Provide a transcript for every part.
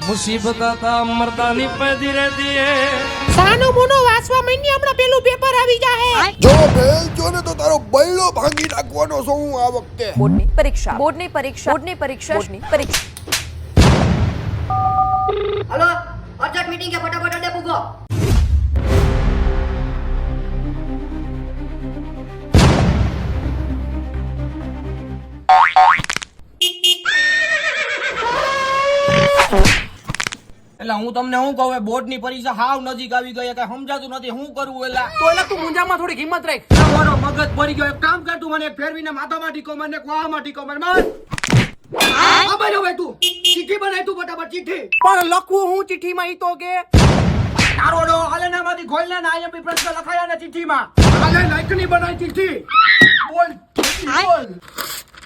મુસીબત હતા મરદાની પેદી રહેતી હે સાનો મોનો વાસવા મહિને હમણાં પેલું પેપર આવી જાહે જો ભેલ જો ને તો તારો બૈલો ભાંગી નાખવાનો છું હું આ વખતે બોર્ડની પરીક્ષા બોર્ડની પરીક્ષા બોર્ડની પરીક્ષા हेलो अर्जेंट मीटिंग है फटाफट अड्डे पूगो એટલે હું તમને શું કહું બોર્ડની પરીક્ષા હાવ નજીક આવી ગઈ કઈ સમજાતું નથી શું કરવું એલા તો એલા તું મુંજામાં થોડી હિંમત રાખ મારો મગજ ભરી ગયો એક કામ કર તું મને ફેરવીને માથામાં ટીકો મને કોહામાં ટીકો માર માર ખબર હવે તું ચીઠી બનાય તું ફટાફટ ચીઠી પણ લખવું હું ચિઠ્ઠીમાં ઈ તો કે તારો ડો હાલેનામાંથી ખોલને ને આઈએમપી પ્રશ્ન લખાયા ને ચીઠીમાં હાલે લાઈકની બનાય ચીઠ્ઠી બોલ બોલ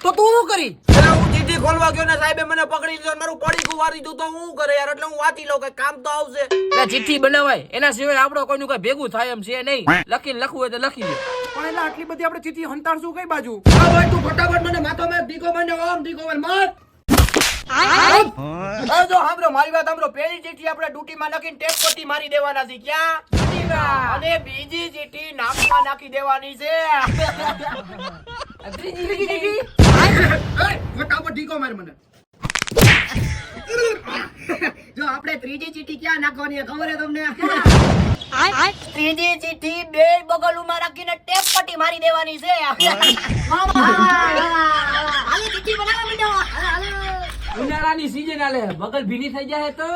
તો તું શું કરી એટલે હું ચીઠી ખોલવા ગયો ને સાહેબે મને પકડી લીધો મારું પડીકું વારી દીધું તો હું કરે યાર એટલે હું વાંચી લઉં કઈ કામ તો આવશે એટલે ચિઠ્ઠી બનાવાય એના સિવાય આપણો કોઈનું કઈ ભેગું થાય એમ છે નહીં લખીને લખવું હોય તો લખી દે પણ એટલે આટલી બધી આપણે ચિઠ્ઠી હંતાડશું કઈ બાજુ હા ભાઈ તું ફટાફટ મને માથામાં ટીકો મને આમ ટીકો માર જો હાંભળો મારી વાત હાંભળો પહેલી ચીઠી આપણે ડ્યુટીમાં નાખીને ટેપ પટ્ટી મારી દેવાના છે ક્યાં અને બીજી ચીઠી નાકમાં નાખી દેવાની છે ત્રીજી ચિઠ્ઠી ફટાફટ ટીકો માર મને જો આપણે ત્રીજી ચીઠી ક્યાં નાખવાની છે ખબર છે તમને ત્રીજી ચીઠી બે બગલુમાં રાખીને ટેપ પટ્ટી મારી દેવાની છે હાલે ચીઠી બનાવવા માંડો ઉનાળાની સીઝન આલે બગલ ભીની થઈ જાય તો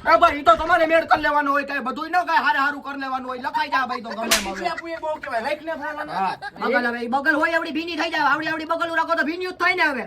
એ ભાઈ ઈ તો તમારે મેળ કરી લેવાનો હોય કઈ બધું ન કઈ હારે હારું કરી લેવાનું હોય લખાઈ જા ભાઈ તો ગમે એમ હવે આપું એ બહુ કહેવાય લાઈક ને ફાળવાનું બગલ હવે ઈ બગલ હોય આવડી ભીની થઈ જાય આવડી આવડી બગલું રાખો તો ભીની જ થાય ને હવે